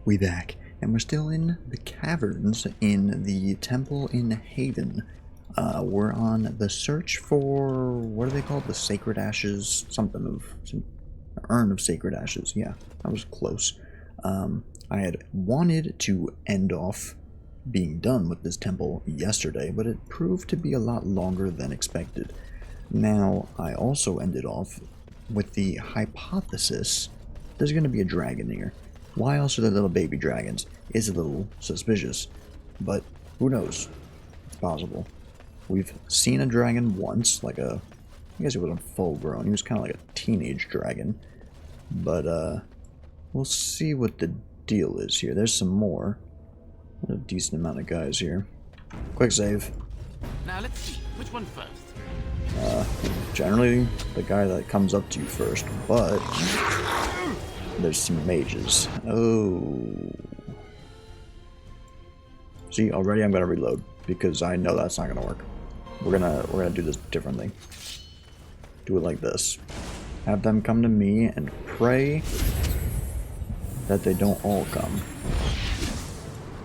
We back, and we're still in the caverns in the temple in Haven. We're on the search for, what are they called? The sacred ashes? Something of, some urn of sacred ashes. Yeah, that was close. I had wanted to end off being done with this temple yesterday, but it proved to be a lot longer than expected. Now, I also ended off with the hypothesis there's going to be a dragon here. Why else are there little baby dragons? Is a little suspicious, but who knows? It's possible. We've seen a dragon once, like I guess he wasn't full grown, he was kind of like a teenage dragon, but we'll see what the deal is here. There's some more. There's a decent amount of guys here. Quick save. Now let's see, which one first? Generally the guy that comes up to you first, but there's some mages. Oh. See, already I'm gonna reload because I know that's not gonna work. We're gonna do this differently. Do it like this. Have them come to me and pray that they don't all come.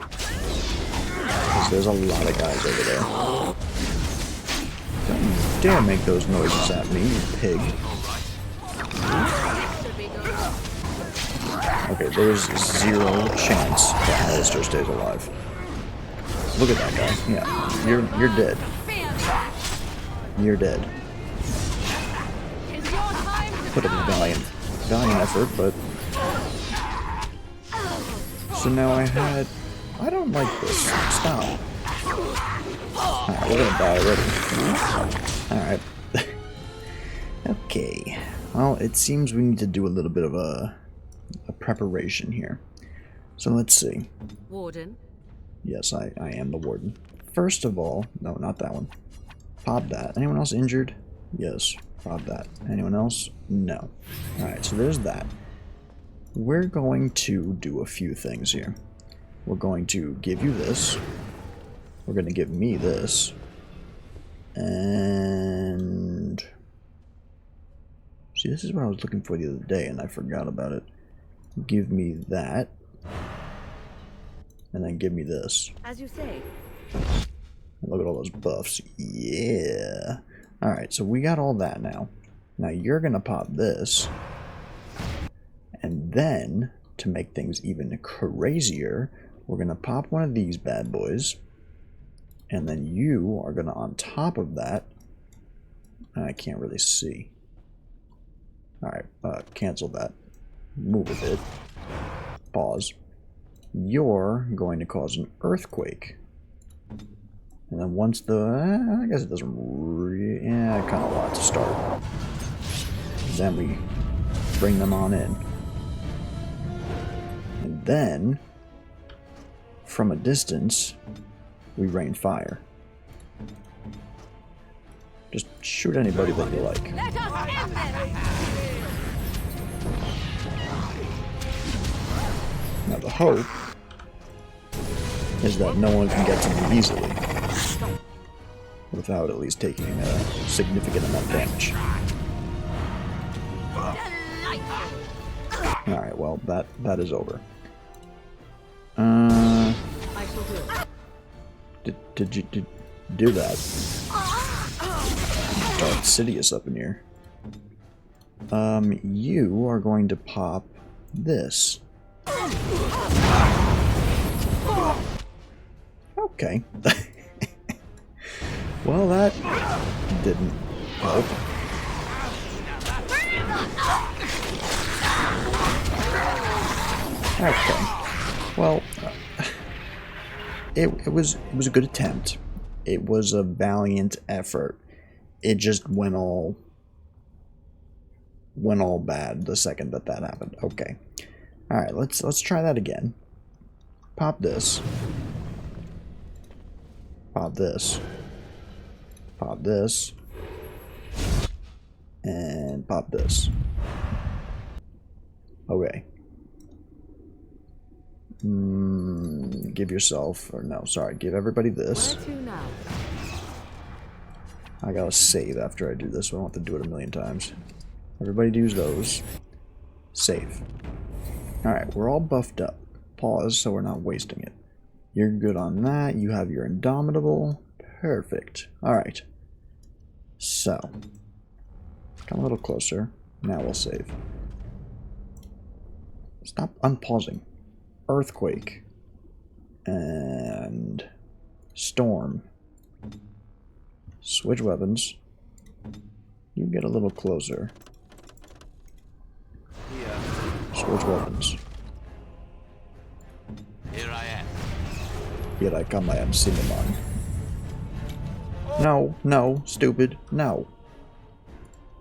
Because there's a lot of guys over there. Don't dare make those noises at me, you pig. Okay, there's zero chance that Alistair stays alive. Look at that guy. Yeah, you're dead. You're dead. Put up a valiant effort, but so now I don't like this. Stop. Alright, we're gonna die already. Alright. Okay. Well, it seems we need to do a little bit of a preparation here. So let's see. Warden? Yes, I am the warden. First of all, no, not that one. Pop that. Anyone else injured? Yes, pop that. Anyone else? No. Alright, so there's that. We're going to do a few things here. We're going to give you this. We're going to give me this. And see, this is what I was looking for the other day and I forgot about it. Give me that. And then give me this. As you say. Look at all those buffs. Yeah. Alright, so we got all that now. Now you're going to pop this. And then, to make things even crazier, we're going to pop one of these bad boys. And then you are going to, on top of that, I can't really see. Alright, cancel that. Move a bit. Pause. You're going to cause an earthquake. And then once the... I guess it doesn't really... Yeah, I kind of want it to start. Then we bring them on in. And then, from a distance, we rain fire. Just shoot anybody that you like. Now the hope is that no one can get to me easily without at least taking a significant amount of damage. Alright, well, that is over. Did you do that? Dark Sidious up in here. You are going to pop this. Okay. Well, that didn't help. Okay. Well, it was a good attempt. It was a valiant effort. It just went all bad the second that happened. Okay. All right, let's try that again. Pop this. Pop this. Pop this. And pop this. Okay. Give yourself, or no, sorry, give everybody this. Where to now? I gotta save after I do this, so I don't have to do it a million times. Everybody use those. Save. Alright, we're all buffed up. pause so we're not wasting it. You're good on that. You have your Indomitable. Perfect. Alright. So. Come a little closer. Now we'll save. Stop unpausing. Earthquake. And Storm. Switch weapons. You get a little closer. Switch weapons. Here I am. Here I come, I am Cinnamon. No, no, stupid, no.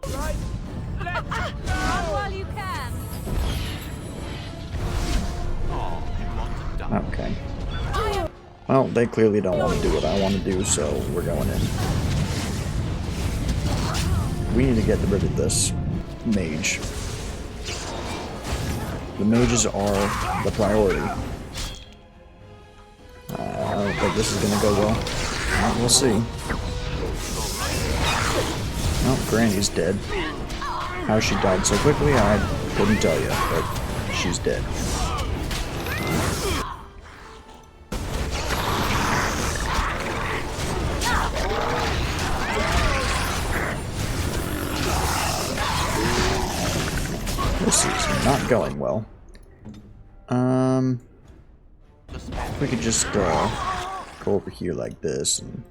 Run while you can. Oh, you want to die. Okay. Well, they clearly don't want to do what I want to do, so we're going in. We need to get rid of this mage. The mages are the priority. I don't think this is going to go well. Well, we'll see. Oh, Granny's dead. How she died so quickly, I couldn't tell you, but she's dead. This is not going well. If we could just go over here like this and...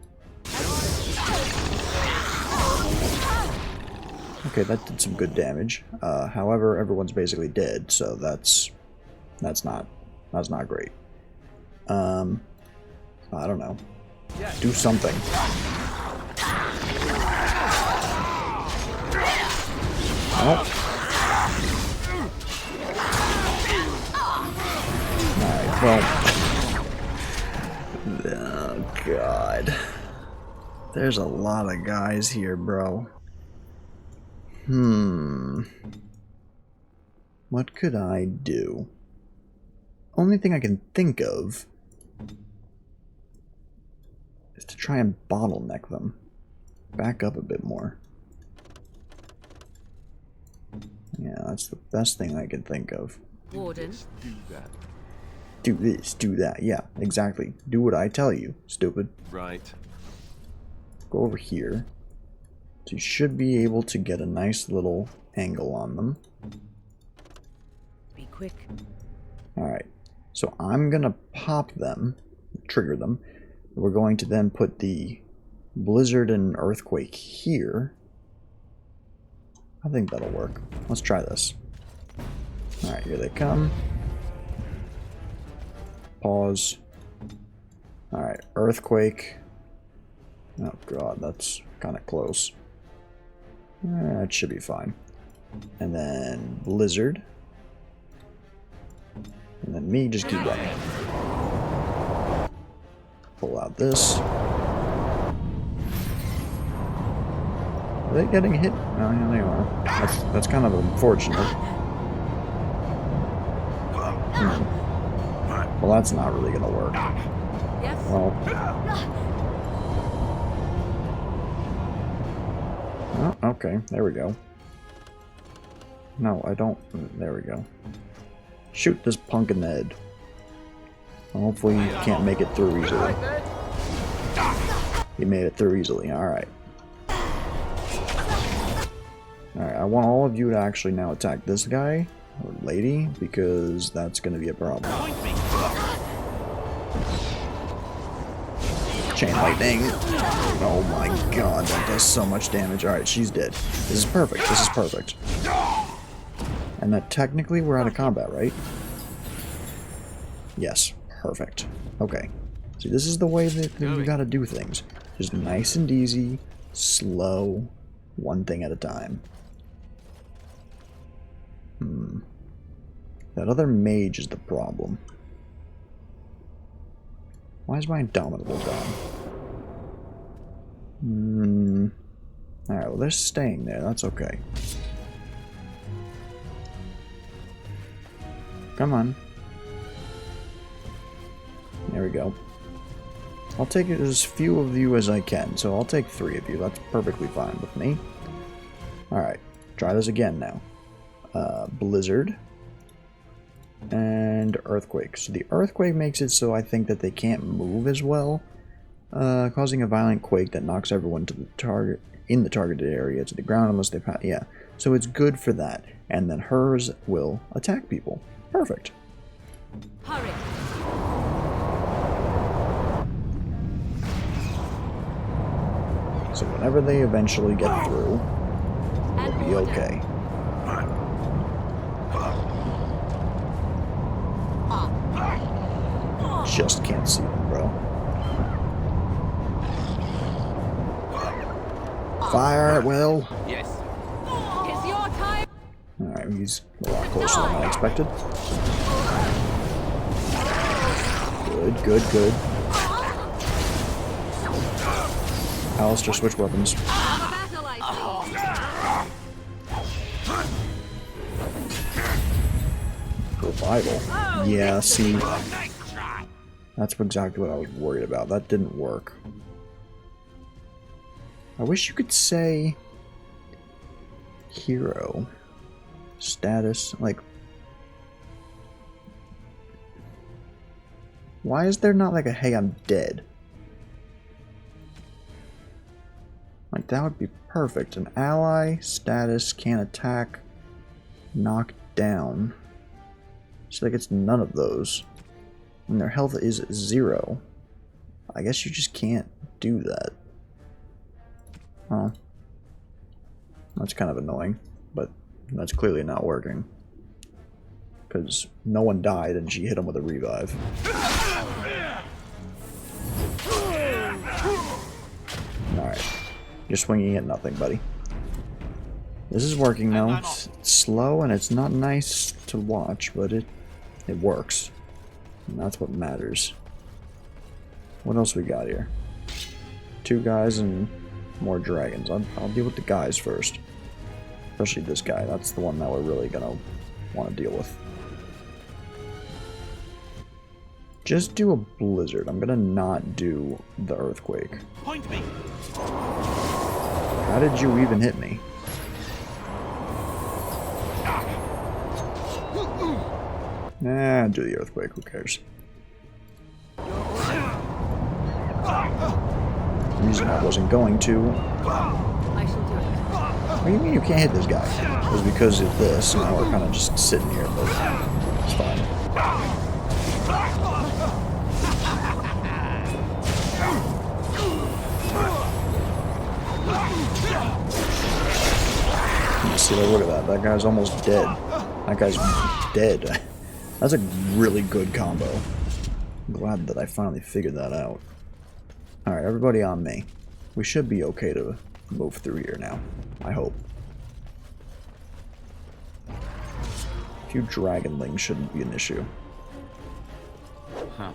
Okay, that did some good damage. However, everyone's basically dead, so that's not great. I don't know. Do something. Oh. Alright, well... Oh, God. There's a lot of guys here, bro. What could I do? Only thing I can think of is to try and bottleneck them. Back up a bit more. Yeah, that's the best thing I can think of. Warden. Do that. Do this, do that. Yeah, exactly. Do what I tell you, stupid. Right. Go over here. So you should be able to get a nice little angle on them. Be quick. Alright. So I'm going to pop them, trigger them. We're going to then put the Blizzard and Earthquake here. I think that'll work. Let's try this. Alright, here they come. Pause. Alright, Earthquake. Oh god, that's kind of close. That should be fine. And then Blizzard. And then me, just keep running. Pull out this. Are they getting hit? Oh, yeah, they are. That's kind of unfortunate. Well, that's not really gonna work. Yes. Well. Oh, okay, there we go. No, I don't. There we go. Shoot this punk in the head. Hopefully you can't make it through easily. He made it through easily, alright. Alright, I want all of you to actually now attack this guy, or lady, because that's going to be a problem. Chain lightning. Oh my god, that does so much damage. Alright, she's dead. This is perfect, this is perfect. And that technically we're out of combat, right? Yes, perfect. Okay. See, this is the way that you gotta do things. Just nice and easy, slow, one thing at a time. That other mage is the problem. Why is my Indomitable gone? Alright, well they're staying there, that's okay. Come on. There we go. I'll take as few of you as I can, so I'll take 3 of you. That's perfectly fine with me. Alright, try this again now. Blizzard. and Earthquake. So the Earthquake makes it so I think that they can't move as well, causing a violent quake that knocks everyone to the target in the targeted area to the ground unless they pass. Yeah, so it's good for that. And then hers will attack people. Perfect. Hurry. So whenever they eventually get through, And we'll be order. okay. Just can't see them, bro. Fire at will. Yes. It's your time. Alright, he's a lot closer than I expected. Good, good, good. Alistair, switch weapons. Have a battle, I see. Revival. Yeah, see, that's exactly what I was worried about. That didn't work. I wish you could say hero status, like, why is there not like a hey, I'm dead? Like, that would be perfect. An ally status can't attack, knock down. So like, it's none of those. And their health is 0. I guess you just can't do that. Oh. That's kind of annoying, but that's clearly not working. Because no one died and she hit him with a revive. Alright. You're swinging at nothing, buddy. This is working now. It's slow and it's not nice to watch, but it works. And that's what matters. What else we got here? 2 guys and more dragons. I'll deal with the guys first. Especially this guy. That's the one that we're really gonna want to deal with. Just do a blizzard. I'm gonna not do the earthquake. Point me. How did you even hit me? Nah, do the earthquake. Who cares? The reason I wasn't going to. I shall do it. What do you mean you can't hit this guy? It was because of this, and now we're kind of just sitting here, but it's fine. You see, like, look at that. That guy's almost dead. That guy's dead. That's a really good combo. I'm glad that I finally figured that out. Alright, everybody on me. We should be okay to move through here now. I hope. A few dragonlings shouldn't be an issue. I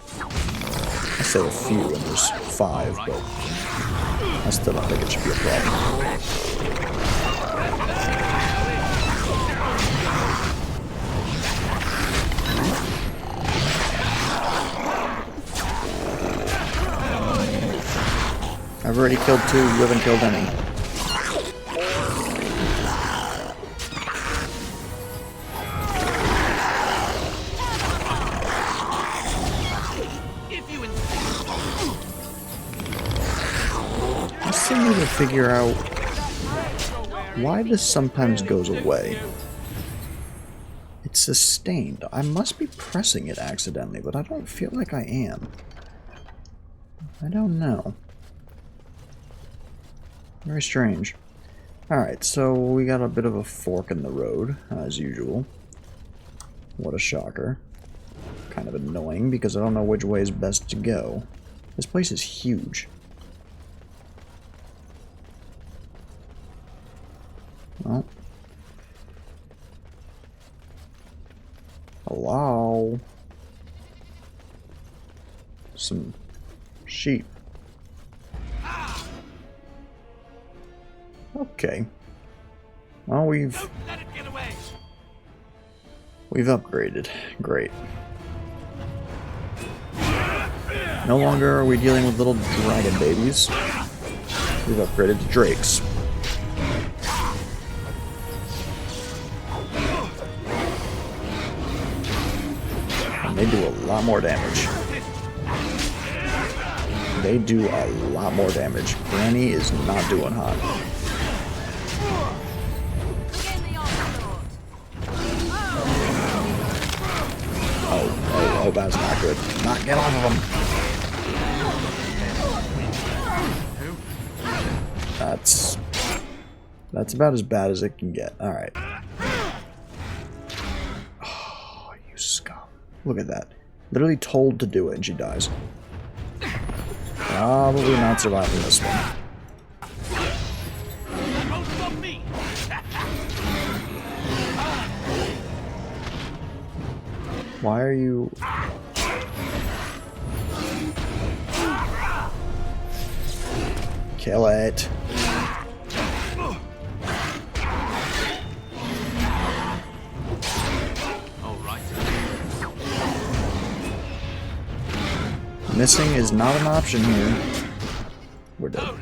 say a few and there's 5, but I still don't think it should be a problem. I've already killed 2, you haven't killed any. I still need to figure out why this sometimes goes away. It's sustained. I must be pressing it accidentally, but I don't feel like I am. I don't know. Very strange. Alright, so we got a bit of a fork in the road, as usual. What a shocker. Kind of annoying, because I don't know which way is best to go. This place is huge. Well. Hello? Some sheep. Okay. Well, we've upgraded. Great. No longer are we dealing with little dragon babies. We've upgraded to drakes. they do a lot more damage. They do a lot more damage. Granny is not doing hot. Oh, that's not good. Not get off of him. That's about as bad as it can get. All right. Oh, you scum! Look at that. Literally told to do it, and she dies. Probably not surviving this one. Why are you... Kill it. Missing is not an option here. We're dead. Alright,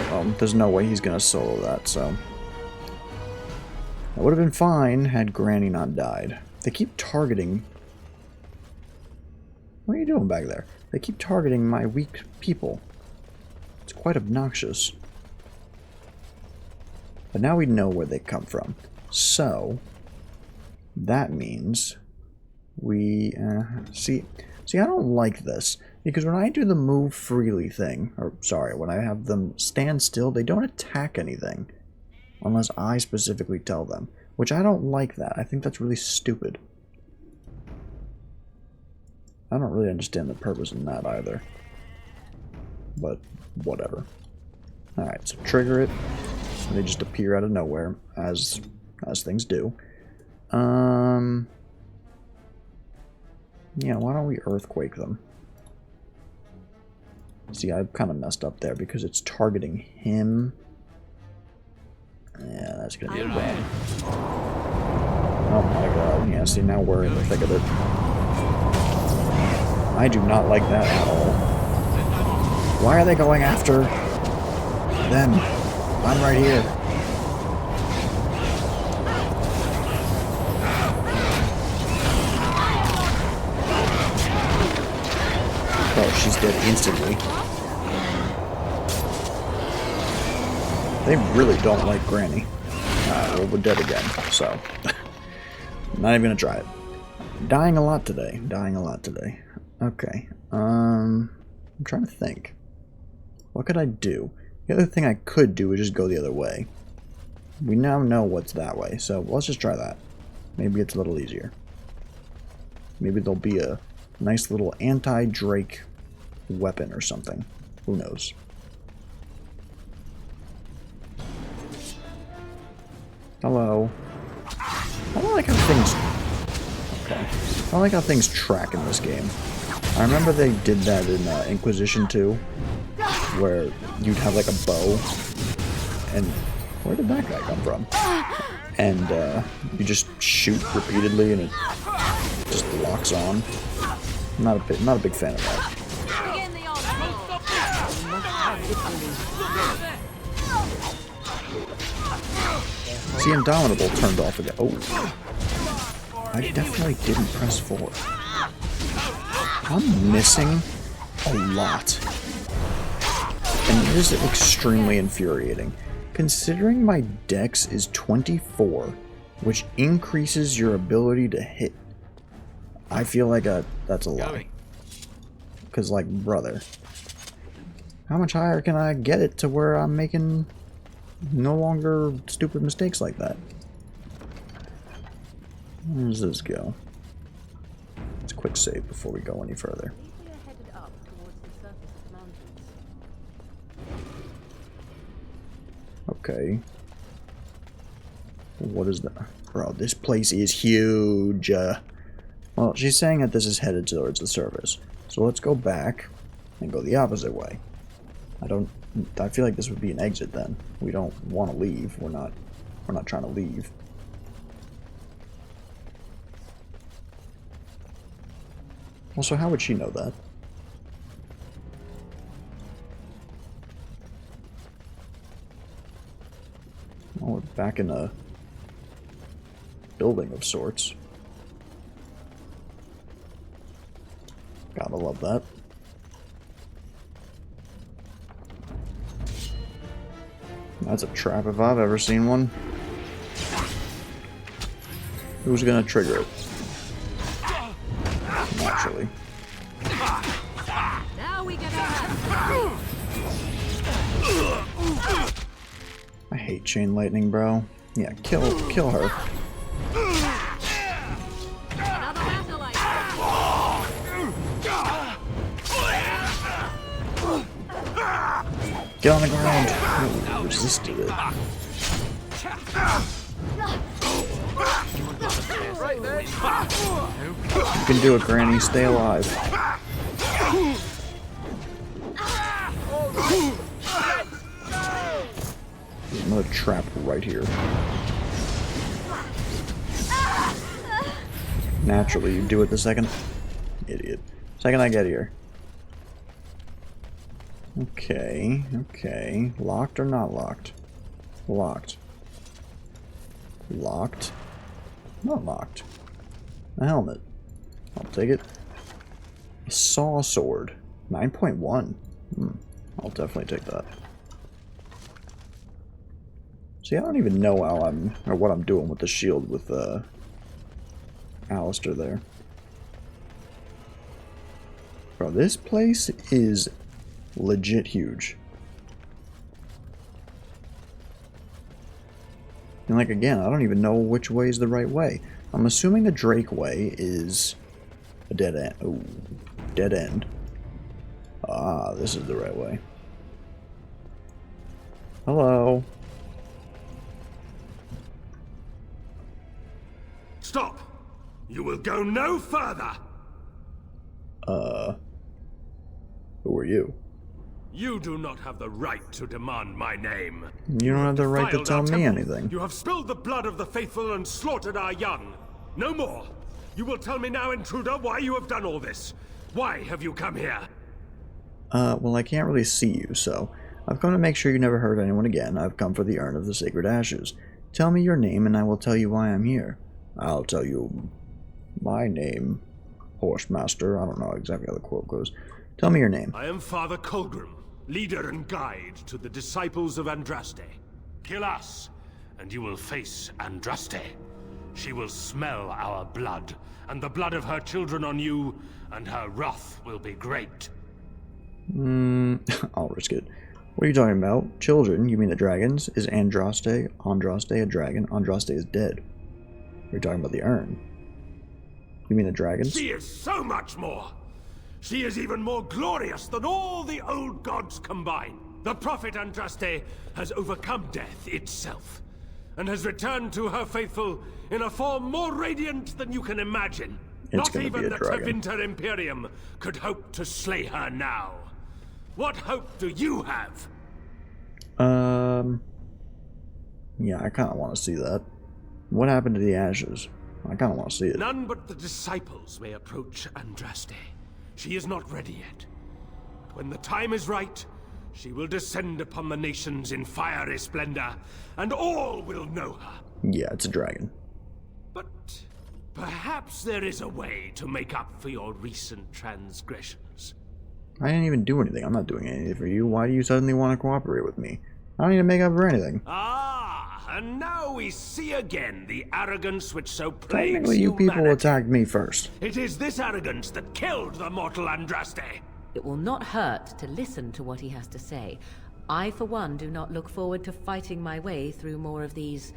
well, there's no way he's gonna solo that, so... That would have been fine had Granny not died. They keep targeting... What are you doing back there? They keep targeting my weak people. It's quite obnoxious. But now we know where they come from. So... That means... We... See, I don't like this. Because when I do the move freely thing... Or, sorry, when I have them stand still, they don't attack anything. Unless I specifically tell them. Which I don't like that. I think that's really stupid. I don't really understand the purpose in that either. But, whatever. Alright, so trigger it. And they just appear out of nowhere, as things do. Yeah, why don't we earthquake them? See, I kind of messed up there because it's targeting him. Yeah, that's gonna be a problem. Oh my god, yeah, see, now we're in the thick of it. I do not like that at all. Why are they going after them? I'm right here. Oh, she's dead instantly. They really don't like Granny. Well, we're dead again, so... Not even gonna try it. Dying a lot today. Dying a lot today. Okay. I'm trying to think. What could I do? The other thing I could do is just go the other way. We now know what's that way, so let's just try that. Maybe it's a little easier. Maybe there'll be a nice little anti-Drake weapon or something. Who knows? Hello. I don't like how things... Okay. I don't like how things track in this game. I remember they did that in Inquisition 2, where you'd have like a bow, and where did that guy come from? And you just shoot repeatedly, and it just locks on. Not a big fan of that. See, Indomitable turned off again. Oh, I definitely didn't press forward. I'm missing a lot. And it is extremely infuriating. Considering my dex is 24, which increases your ability to hit, I feel like that's a lie. Because, like, brother, how much higher can I get it to where I'm making no longer stupid mistakes like that? Where does this go? Let's quick save before we go any further. Okay. What is that? Bro, this place is huge. Well, she's saying that this is headed towards the surface. So let's go back and go the opposite way. I feel like this would be an exit then. We don't want to leave. We're not trying to leave. Also, how would she know that? Oh, we're back in a building of sorts. Gotta love that. That's a trap if I've ever seen one. Who's gonna trigger it? Naturally. Now we get our I hate chain lightning, bro. Yeah, kill her. another battle ice. Get on the ground. Oh, resisted it. You can do it, Granny. Stay alive. There's another trap right here. Naturally, you do it the second. Idiot. Second I get here. Okay, okay. Locked or not locked? Locked. Locked. Not locked. A helmet. I'll take it. A saw sword. 9.1. I'll definitely take that. See, I don't even know how or what I'm doing with the shield with Alistair there. Bro, this place is legit huge. And like, again, I don't even know which way is the right way. I'm assuming the Drake way is a dead end. Ooh, dead end. Ah, this is the right way. Hello. Stop! You will go no further! Who are you? You do not have the right to demand my name. You don't have the right to Defiled tell our me temple. anything. You have spilled the blood of the faithful and slaughtered our young. No more. You will tell me now, intruder, why you have done all this. Why have you come here? Well, I can't really see you, so I've come to make sure you never hurt anyone again. I've come for the urn of the sacred ashes. Tell me your name and I will tell you why I'm here. I'll tell you my name, Horsemaster. I don't know exactly how the quote goes. Tell me your name. I am Father Colgrim, leader and guide to the disciples of Andraste. Kill us, and you will face Andraste. She will smell our blood, and the blood of her children on you, and her wrath will be great. I'll risk it. What are you talking about? Children? You mean the dragons? Is Andraste a dragon? Andraste is dead. You're talking about the urn. You mean the dragons? She is so much more! She is even more glorious than all the old gods combined. The prophet Andraste has overcome death itself, and has returned to her faithful in a form more radiant than you can imagine. It's Not even be a the dragon. Tevinter Imperium could hope to slay her now. What hope do you have? Yeah, I kind of want to see that. What happened to the ashes? I kind of want to see it. None but the disciples may approach Andraste. She is not ready yet. But when the time is right, she will descend upon the nations in fiery splendor, and all will know her. Yeah, it's a dragon. But perhaps there is a way to make up for your recent transgressions. I didn't even do anything. I'm not doing anything for you. Why do you suddenly want to cooperate with me? I don't need to make up for anything. Ah, and now we see again the arrogance which so plagues Technically, you people humanity. attacked me first. It is this arrogance that killed the mortal Andraste. It will not hurt to listen to what he has to say. I, for one, do not look forward to fighting my way through more of these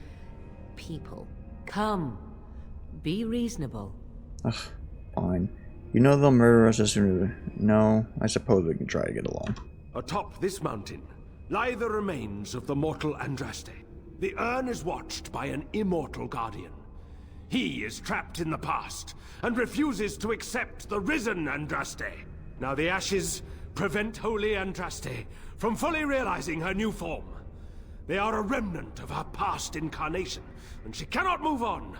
people. Come, be reasonable. Ugh, fine. You know they'll murder us as soon as... No, I suppose we can try to get along. Atop this mountain lie the remains of the mortal Andraste. The urn is watched by an immortal guardian. He is trapped in the past and refuses to accept the risen Andraste. Now the ashes prevent Holy Andraste from fully realizing her new form. They are a remnant of her past incarnation, and she cannot move on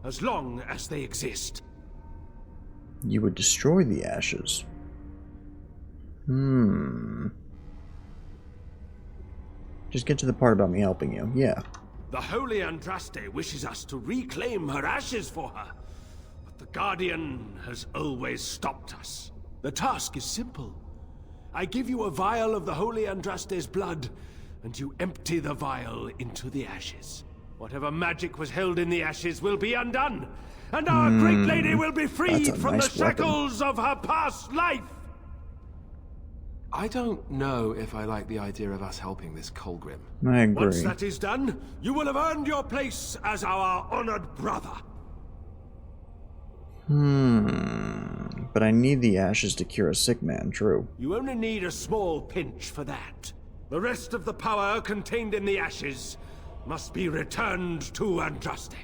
as long as they exist. You would destroy the ashes. Just get to the part about me helping you. Yeah. The Holy Andraste wishes us to reclaim her ashes for her, but the Guardian has always stopped us. The task is simple. I give you a vial of the Holy Andraste's blood, and you empty the vial into the ashes. Whatever magic was held in the ashes will be undone, and our great lady will be freed from nice the shackles of her past life! I don't know if I like the idea of us helping this Colgrim. I agree. Once that is done, you will have earned your place as our honored brother. But I need the ashes to cure a sick man, true. You only need a small pinch for that. The rest of the power contained in the ashes must be returned to Andraste.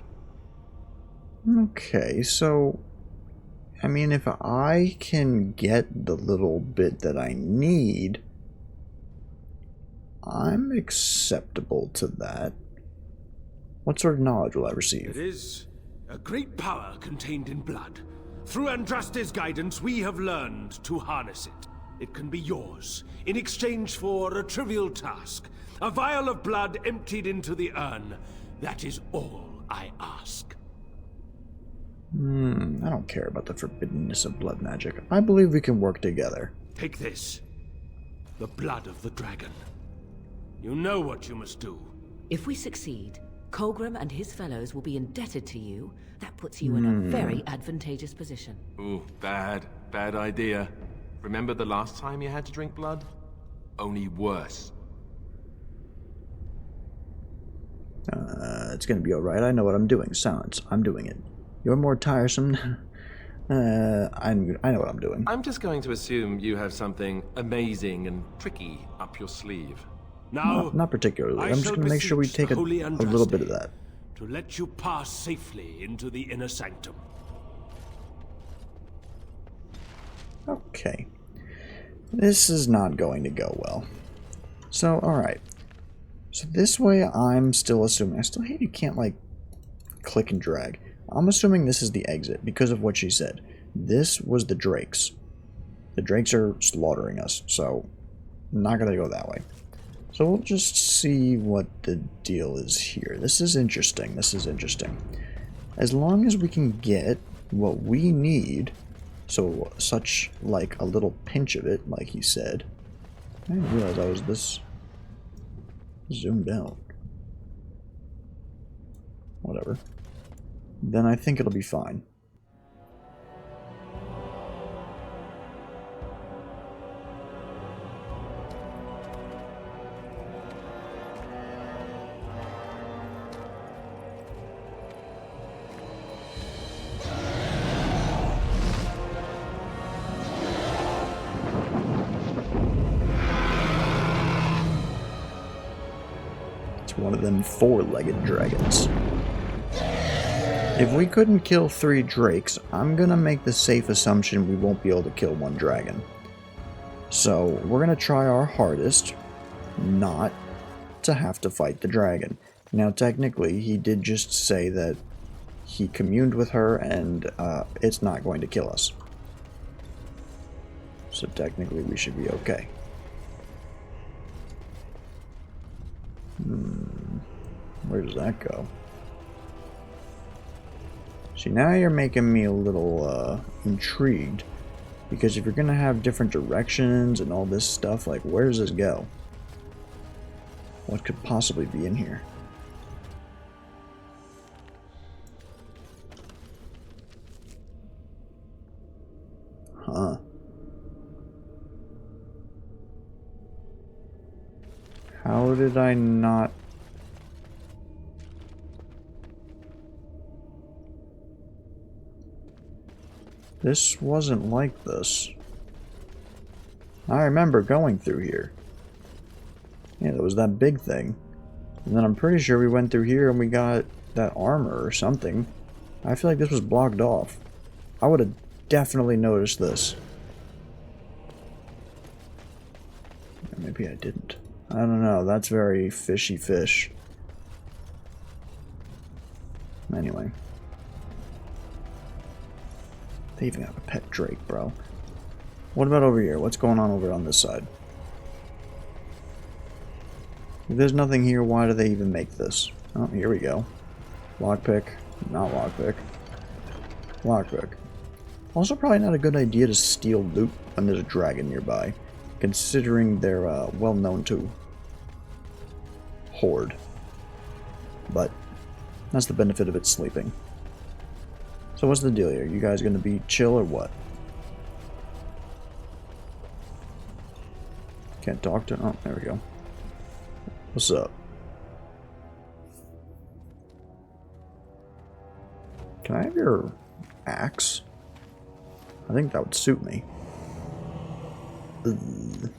Okay, so... I mean, if I can get the little bit that I need, I'm acceptable to that. What sort of knowledge will I It receive? is a great power contained in blood. Through Andraste's guidance, we have learned to harness it. It can be yours, in exchange for a trivial task. A vial of blood emptied into the urn. That is all I ask. I don't care about the forbiddenness of blood magic. I believe we can work together. Take this. The blood of the dragon. You know what you must do. If we succeed, Colgrim and his fellows will be indebted to you. That puts you in a very advantageous position. Ooh, bad idea. Remember the last time you had to drink blood? Only worse. It's gonna be alright. I know what I'm doing. Silence. I'm doing it. You're more tiresome. I know what I'm doing. I'm just going to assume you have something amazing and tricky up your sleeve. Now, Not particularly. I I'm just shall gonna make sure we beseech take the a Holy little bit of Andraste that. to let you pass safely into the inner sanctum. Okay. This is not going to go well. So, alright. So this way I'm still assuming. I still hate you can't, like, click and drag. I'm assuming this is the exit because of what she said. This was the Drakes. The Drakes are slaughtering us, so not gonna go that way. So we'll just see what the deal is here. This is interesting. This is interesting. As long as we can get what we need, so such like a little pinch of it, like he said. I didn't realize I was this zoomed out. Whatever. Then I think it'll be fine. It's one of them four-legged dragons. If we couldn't kill 3 drakes, I'm gonna make the safe assumption we won't be able to kill 1 dragon. So we're gonna try our hardest not to have to fight the dragon. Now technically he did just say that he communed with her and it's not going to kill us. So technically we should be okay. Where does that go? See, now you're making me a little intrigued, because if you're gonna have different directions and all this stuff, like where does this go? What could possibly be in here? Huh. How did I not... This wasn't like this. I remember going through here. Yeah, there was that big thing. And then I'm pretty sure we went through here and we got that armor or something. I feel like this was blocked off. I would have definitely noticed this. Maybe I didn't. I don't know. That's very fishy fish. Anyway. They even have a pet drake, bro. What about over here? What's going on over on this side? If there's nothing here, why do they even make this? Oh, here we go. Lockpick. Not lockpick. Lockpick. Also, probably not a good idea to steal loot when there's a dragon nearby, considering they're well known to hoard. But that's the benefit of it sleeping. So what's the deal here? You guys gonna be chill or what? Can't talk to... Oh, there we go. What's up? Can I have your axe? I think that would suit me. Ugh.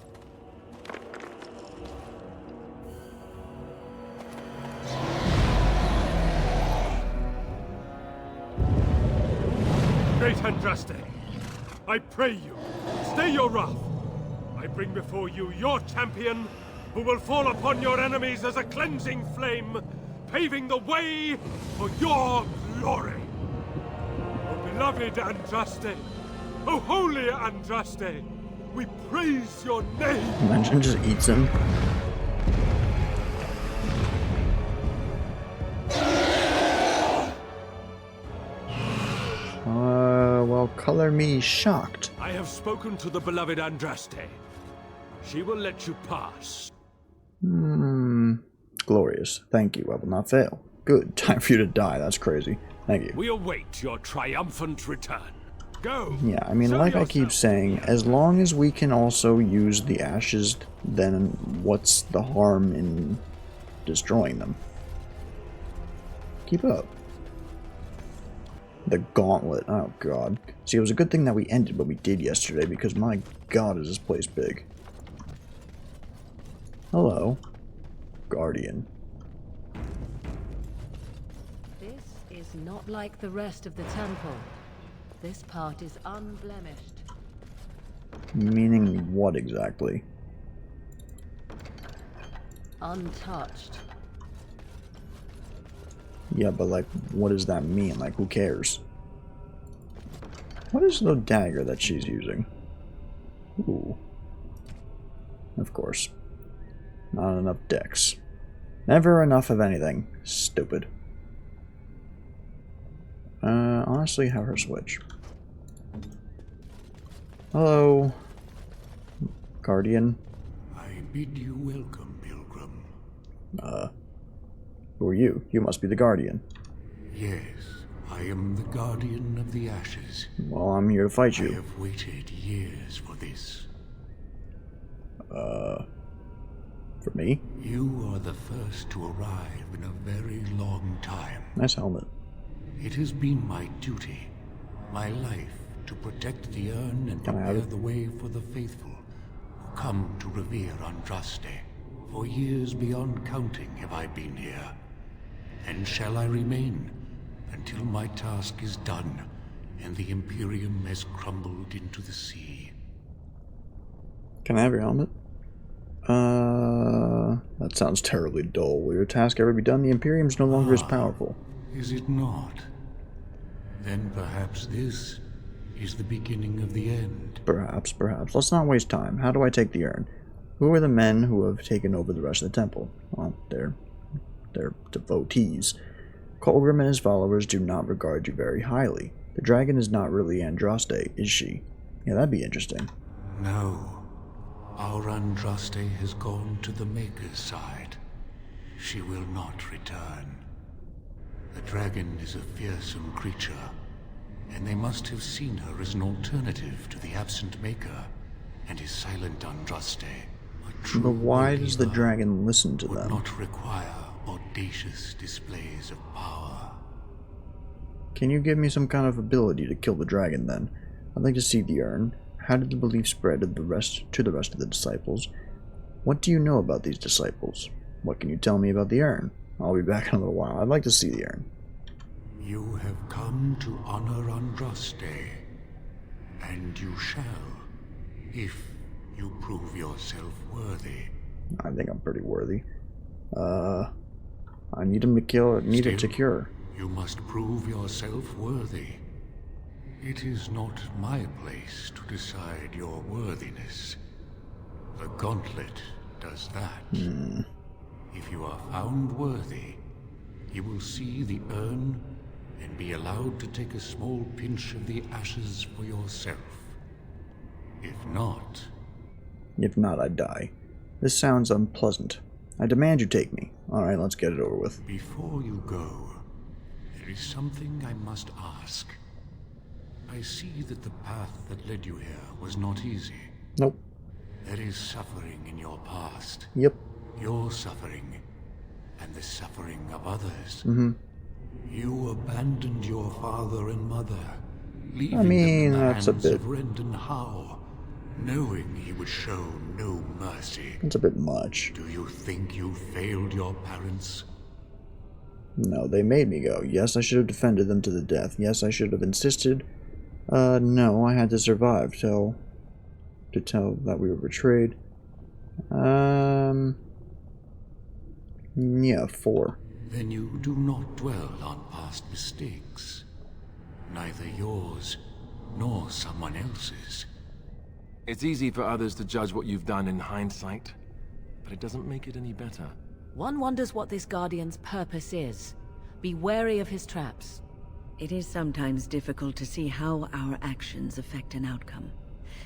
Great Andraste, I pray you, stay your wrath. I bring before you your champion, who will fall upon your enemies as a cleansing flame, paving the way for your glory. O beloved Andraste, O holy Andraste, we praise your name. Imagine just eats him. Well, color me shocked. I have spoken to the beloved Andraste. She will let you pass. Glorious. Thank you. I will not fail. Good. Time for you to die. That's crazy. Thank you. We await your triumphant return. Go! Yeah, I mean, Show like I yourself. keep saying, as long as we can also use the ashes, then what's the harm in destroying them? Keep up. The Gauntlet. Oh, God. See, it was a good thing that we ended what we did yesterday, because my God, is this place big. Hello. Guardian. This is not like the rest of the temple. This part is unblemished. Meaning what exactly? Untouched. Yeah, but like, what does that mean? Like, who cares? What is the dagger that she's using? Ooh. Of course. Not enough decks. Never enough of anything. Stupid. Honestly, have her switch. Hello, Guardian. I bid you welcome, Pilgrim. Who are you? You must be the Guardian. Yes, I am the Guardian of the Ashes. Well, I'm here to fight I you. have waited years for this. For me? You are the first to arrive in a very long time. Nice helmet. It has been my duty, my life, to protect the urn and Can I have prepare it? the way for the faithful who come to revere Andraste. For years beyond counting have I been here, and shall I remain until my task is done and the Imperium has crumbled into the sea. Can I have your helmet? That sounds terribly dull. Will your task ever be done? The Imperium's no longer as powerful. Is it not? Then perhaps this is the beginning of the end. Perhaps, perhaps. Let's not waste time. How do I take the urn? Who are the men who have taken over the rest of the temple? Well, they're devotees. Colgrim and his followers do not regard you very highly. The dragon is not really Andraste, is she? Yeah, that'd be interesting. No. Our Andraste has gone to the Maker's side. She will not return. The dragon is a fearsome creature, and they must have seen her as an alternative to the absent Maker and his silent Andraste. A true But why does the believer dragon listen to would them? not require audacious displays of power. Can you give me some kind of ability to kill the dragon, then? I'd like to see the urn. How did the belief spread to the rest of the disciples? What do you know about these disciples? What can you tell me about the urn? I'll be back in a little while. I'd like to see the urn. You have come to honor Andraste, and you shall, if you prove yourself worthy. I think I'm pretty worthy. I need him to kill. Need it to Still, cure. You must prove yourself worthy. It is not my place to decide your worthiness. The Gauntlet does that. If you are found worthy, you will see the urn and be allowed to take a small pinch of the ashes for yourself. If not, I die. This sounds unpleasant. I demand you take me. Alright, let's get it over with. before you go, there is something I must ask. I see that the path that led you here was not easy. Nope. There is suffering in your past. Yep. Your suffering, and the suffering of others. Mm-hmm. You abandoned your father and mother, leaving I mean, them in the that's a hands bit... of Rendon Howe, knowing he would show no mercy. That's a bit much. Do you think you failed your parents? No, they made me go. Yes, I should have defended them to the death. Yes, I should have insisted. No, I had to survive to tell that we were betrayed. Yeah, 4. Then you do not dwell on past mistakes. Neither yours, nor someone else's. It's easy for others to judge what you've done in hindsight, but it doesn't make it any better. One wonders what this Guardian's purpose is. Be wary of his traps. It is sometimes difficult to see how our actions affect an outcome.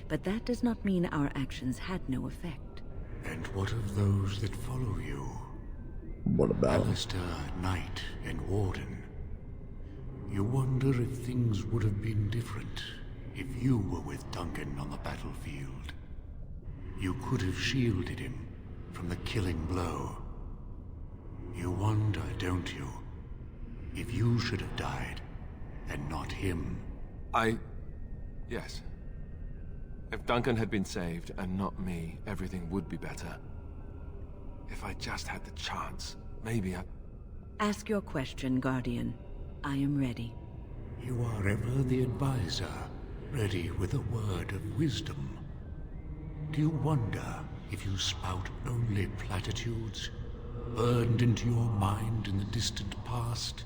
But that does not mean our actions had no effect. And what of those that follow you? What about... Alistair, Knight, and Warden. You wonder if things would have been different if you were with Duncan on the battlefield. You could have shielded him from the killing blow. You wonder, don't you, if you should have died and not him? Yes. If Duncan had been saved and not me, everything would be better. If I just had the chance, maybe I... Ask your question, Guardian. I am ready. You are ever the advisor, ready with a word of wisdom. Do you wonder if you spout only platitudes, burned into your mind in the distant past?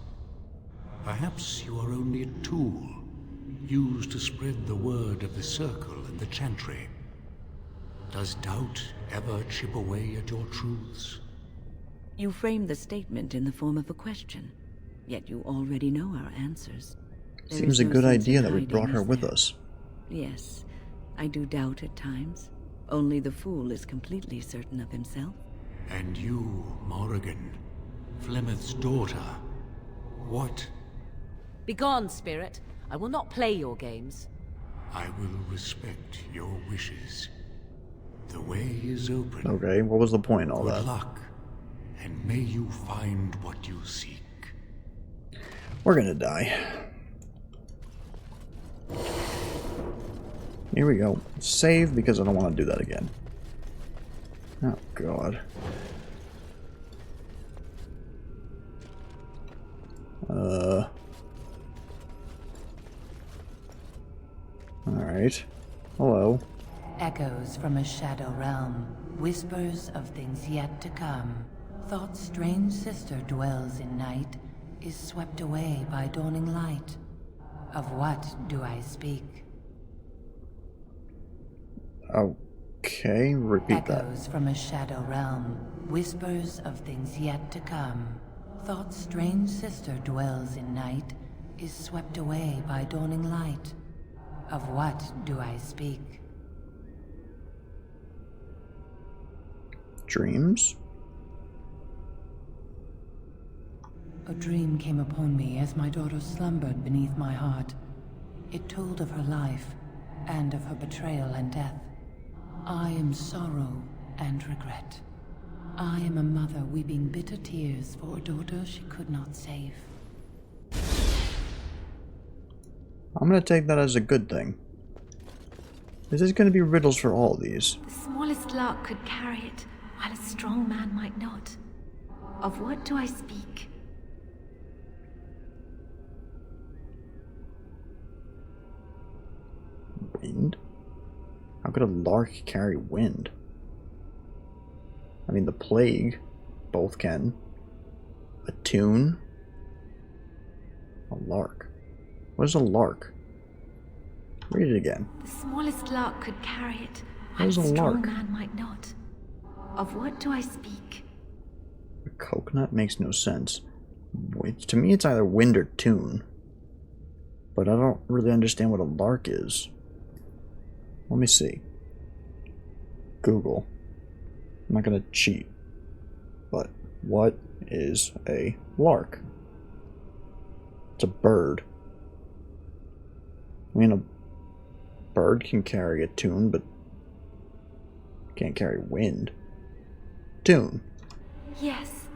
Perhaps you are only a tool, used to spread the word of the Circle and the Chantry. Does doubt ever chip away at your truths? You frame the statement in the form of a question, yet you already know our answers. There Seems is a no good sense in idea that we hiding, brought her is with there? us. Yes, I do doubt at times. Only the fool is completely certain of himself. And you, Morrigan, Flemeth's daughter, what? Begone, spirit. I will not play your games. I will respect your wishes. The way is open. Okay, what was the point in all Good that? luck, and may you find what you seek. We're gonna die. Here we go. Save, because I don't want to do that again. Oh, God. Alright. Hello. Echoes from a shadow realm, whispers of things yet to come. Thought's strange sister dwells in night, is swept away by dawning light. Of what do I speak? Okay, repeat that. Echoes from a shadow realm, whispers of things yet to come. Thought's strange sister dwells in night, is swept away by dawning light. Of what do I speak? Dreams? A dream came upon me as my daughter slumbered beneath my heart. It told of her life, and of her betrayal and death. I am sorrow and regret. I am a mother weeping bitter tears for a daughter she could not save. I'm gonna take that as a good thing. Is this gonna be riddles for all of these? The smallest lark could carry it, while a strong man might not. Of what do I speak? Wind? How could a lark carry wind? I mean, the plague, both can. A tune? A lark. What is a lark? Read it again. The smallest lark could carry it, What while a is a strong lark? man might not. Of what do I speak? A coconut makes no sense. To me, it's either wind or tune. But I don't really understand what a lark is. Let me see. Google. I'm not gonna cheat. But what is a lark? It's a bird. I mean, a bird can carry a tune, but can't carry wind. Tune. Yes,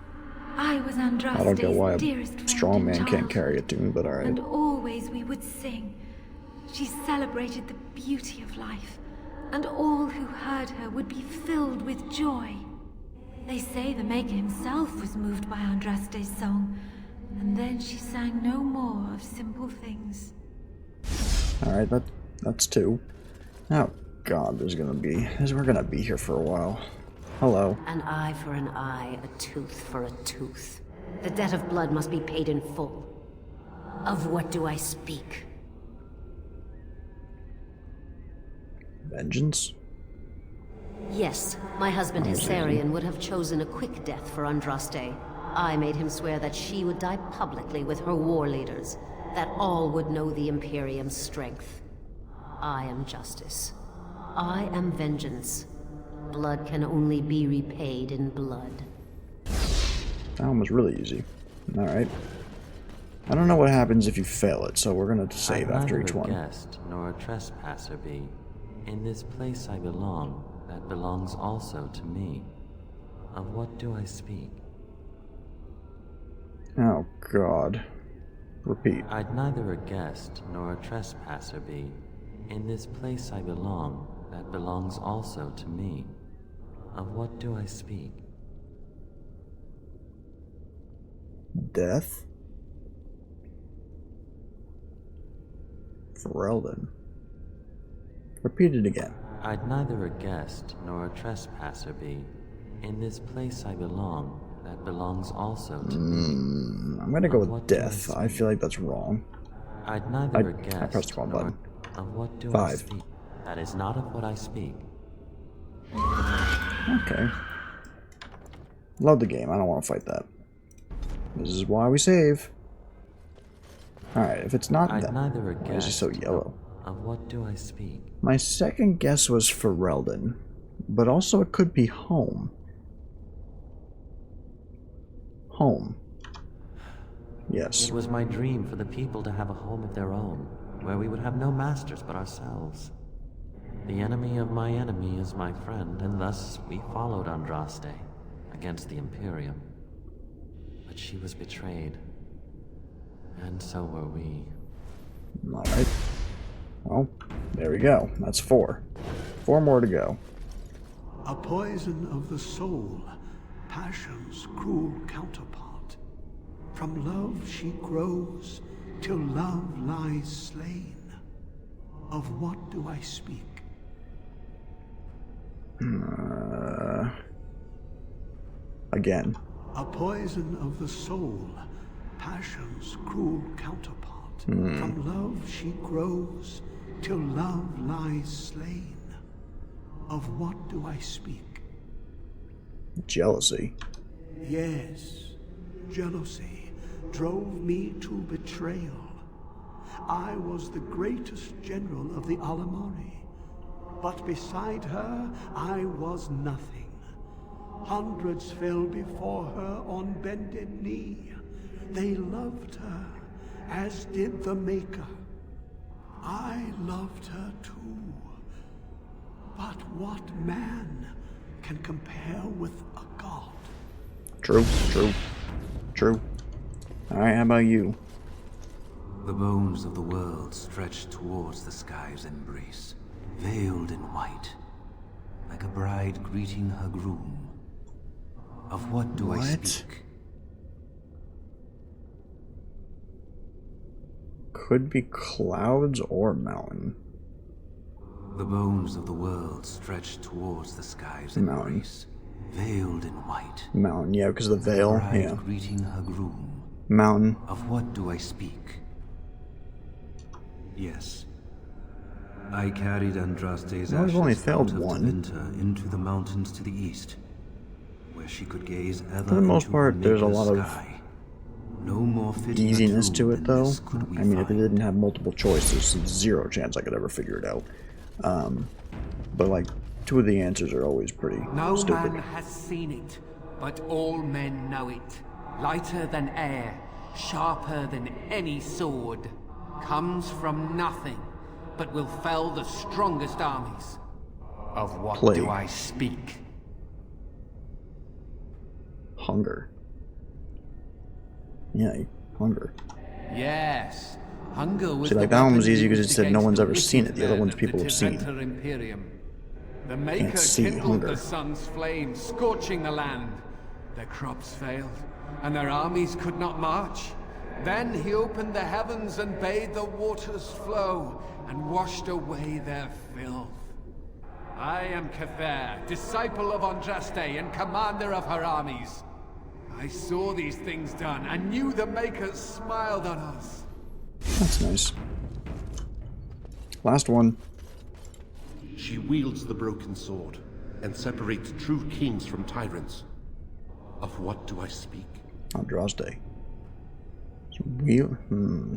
I was I don't get Andraste's why dearest a friend strong in man can't childhood. carry a tune, but alright. And always we would sing. She celebrated the beauty of life, and all who heard her would be filled with joy. They say the Maker himself was moved by Andraste's song, and then she sang no more of simple things. Alright, that's two. Oh god, we're gonna be here for a while. Hello. An eye for an eye, a tooth for a tooth. The debt of blood must be paid in full. Of what do I speak? Vengeance? Yes, my husband Hysarion would have chosen a quick death for Andraste. I made him swear that she would die publicly with her war leaders, that all would know the Imperium's strength. I am justice. I am vengeance. Blood can only be repaid in blood. That one was really easy. Alright. I don't know what happens if you fail it, so we're gonna save after each one. I'm neither a guest nor a trespasser be. In this place I belong, that belongs also to me. Of what do I speak? Oh god. Repeat. I'd neither a guest nor a trespasser be. In this place I belong, that belongs also to me. Of what do I speak? Death? Ferelden. Repeat it again. I'd neither a guest nor a trespasser be. In this place I belong, that belongs also to me. I'm gonna go Of with what do death. I speak? feel like that's wrong. I'd neither a guest I pressed the wrong nor- button. Of what do I 5. speak? That is not of what I speak. Okay. Love the game. I don't want to fight that. This is why we save. Alright, if it's not I'd that, neither a why is he guest so yellow? Of what do I speak? My second guess was Ferelden, but also it could be home. Home. Yes. It was my dream for the people to have a home of their own, where we would have no masters but ourselves. The enemy of my enemy is my friend, and thus we followed Andraste against the Imperium. But she was betrayed, and so were we. Alright. Well, there we go. That's 4. 4 more to go. A poison of the soul, passion's cruel counterpart. From love she grows, till love lies slain. Of what do I speak? Again. A poison of the soul, passion's cruel counterpart. From love she grows, till love lies slain. Of what do I speak? Jealousy. Yes, jealousy drove me to betrayal. I was the greatest general of the Alamari, but beside her I was nothing. Hundreds fell before her on bended knee. They loved her, as did the Maker. I loved her too. But what man can compare with a god? True, true, true. Alright, how about you? The bones of the world stretched towards the sky's embrace, veiled in white, like a bride greeting her groom. Of what do I speak? Could be clouds or mountain. The bones of the world stretched towards the sky's embrace, veiled in white. Mountain, yeah, because of the veil. Bride Yeah. greeting her groom. Mountain. Of what do I speak? Yes. I carried Andraste's Well, I've ashes only out failed of one. Tevinter into the mountains to the east, where she could gaze ever For the most into part, the there's a Maker's lot of sky, No more fitting a easiness to tomb it, than though. this could we I mean, if it find. didn't have multiple choices, there's zero chance I could ever figure it out. But like, two of the answers are always pretty No stupid. man has seen it, but all men know it. Lighter than air, sharper than any sword. Comes from nothing, but will fell the strongest armies. Of what Plague. do I speak? Hunger. Yeah, hunger. Yes. Hunger was See, like, the that one was weapon easy because it used said no against one's the ever seen it. The other wicked ones men people of have the seen. Tyrrenter Imperium. The Maker see kindled hunger. the sun's flame, scorching the land. Their crops failed, and their armies could not march. Then he opened the heavens and bade the waters flow, and washed away their filth. I am Cather, disciple of Andraste and commander of her armies. I saw these things done, and knew the Makers smiled on us. That's nice. Last one. She wields the broken sword, and separates true kings from tyrants. Of what do I speak? Andraste.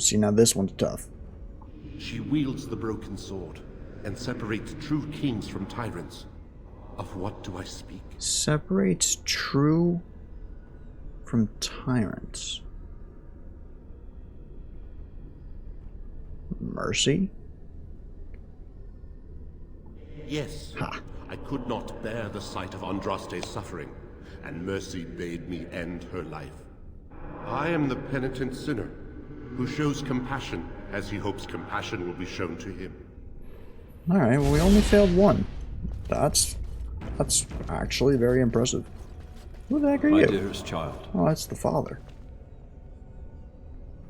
See, now this one's tough. She wields the broken sword, and separates true kings from tyrants. Of what do I speak? Separates true from tyrants. Mercy? Yes. Ha. I could not bear the sight of Andraste's suffering, and mercy bade me end her life. I am the penitent sinner, who shows compassion as he hopes compassion will be shown to him. Alright, well we only failed one. That's actually very impressive. Who the heck are My you? dearest child. Oh, that's the father.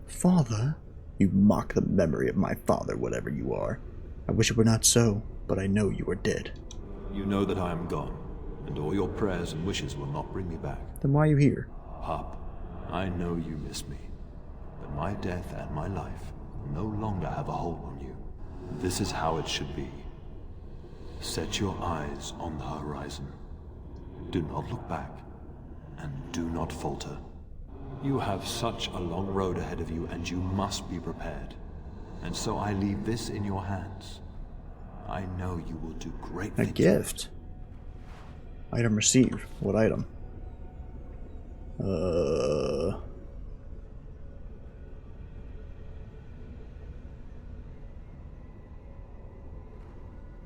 Father? You mock the memory of my father, whatever you are. I wish it were not so, but I know you are dead. You know that I am gone, and all your prayers and wishes will not bring me back. Then why are you here? Pup, I know you miss me, but my death and my life no longer have a hold on you. This is how it should be. Set your eyes on the horizon. Do not look back, and do not falter. You have such a long road ahead of you, and you must be prepared. And so I leave this in your hands. I know you will do great A things. gift. Item received. What item? Well,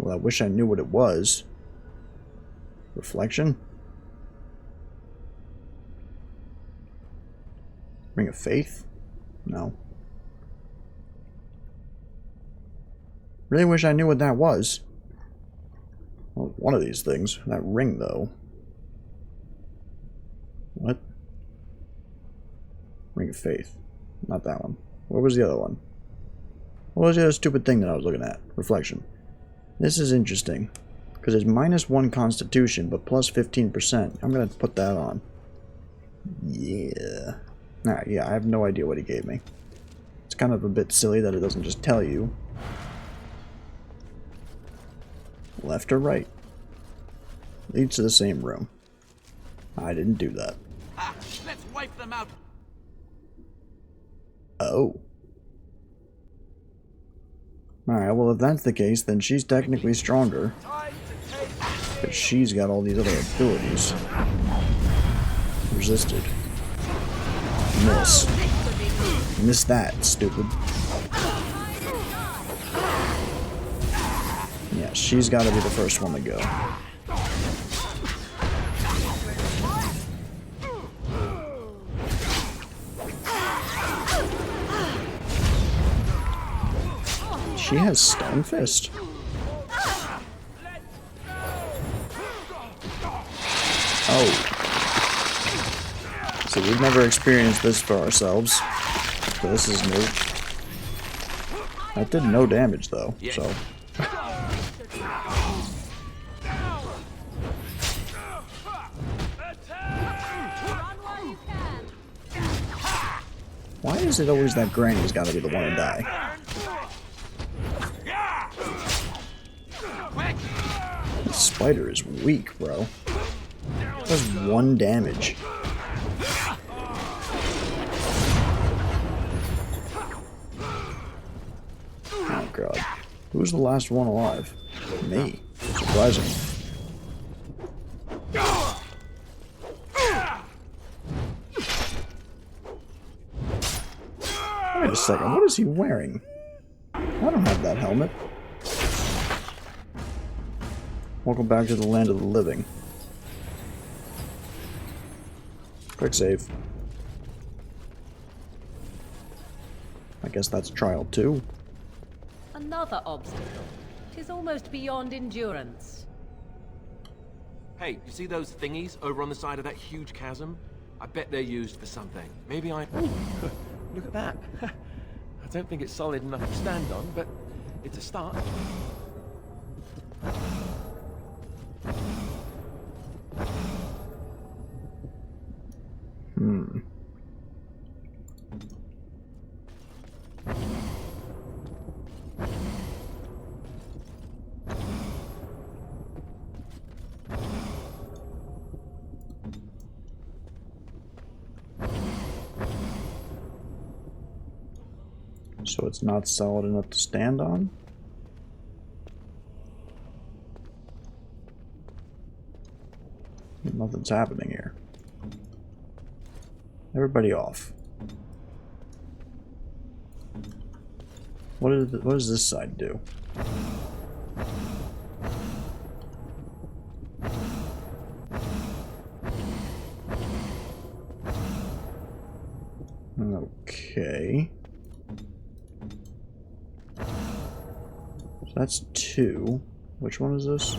I wish I knew what it was. Reflection? Ring of Faith? No. Really wish I knew what that was. Well, one of these things. That ring, though. What? Ring of Faith. Not that one. What was the other one? What was the other stupid thing that I was looking at? Reflection. This is interesting. Because it's -1 Constitution, but plus 15%. I'm going to put that on. Yeah. Alright, yeah, I have no idea what he gave me. It's kind of a bit silly that it doesn't just tell you. Left or right? Leads to the same room. I didn't do that. Let's wipe them out. Oh. Alright, well if that's the case, then she's technically stronger. But she's got all these other abilities. Resisted. Miss. Miss that, stupid. Yeah, she's got to be the first one to go. She has Stone Fist. Oh. So we've never experienced this for ourselves. So this is new. That did no damage though, so. Why is it always that Granny's gotta be the one to die? The spider is weak, bro. It does 1 damage. god. Who's the last one alive? Me. Surprising. Wait a second, what is he wearing? I don't have that helmet. Welcome back to the land of the living. Quick save. I guess that's trial 2. Another obstacle. 'Tis almost beyond endurance. Hey, you see those thingies over on the side of that huge chasm? I bet they're used for something. Maybe I... Ooh, look at that. I don't think it's solid enough to stand on, but it's a start. So it's not solid enough to stand on? Nothing's happening here. Everybody off. What does this side do? Okay. So that's 2. Which one is this?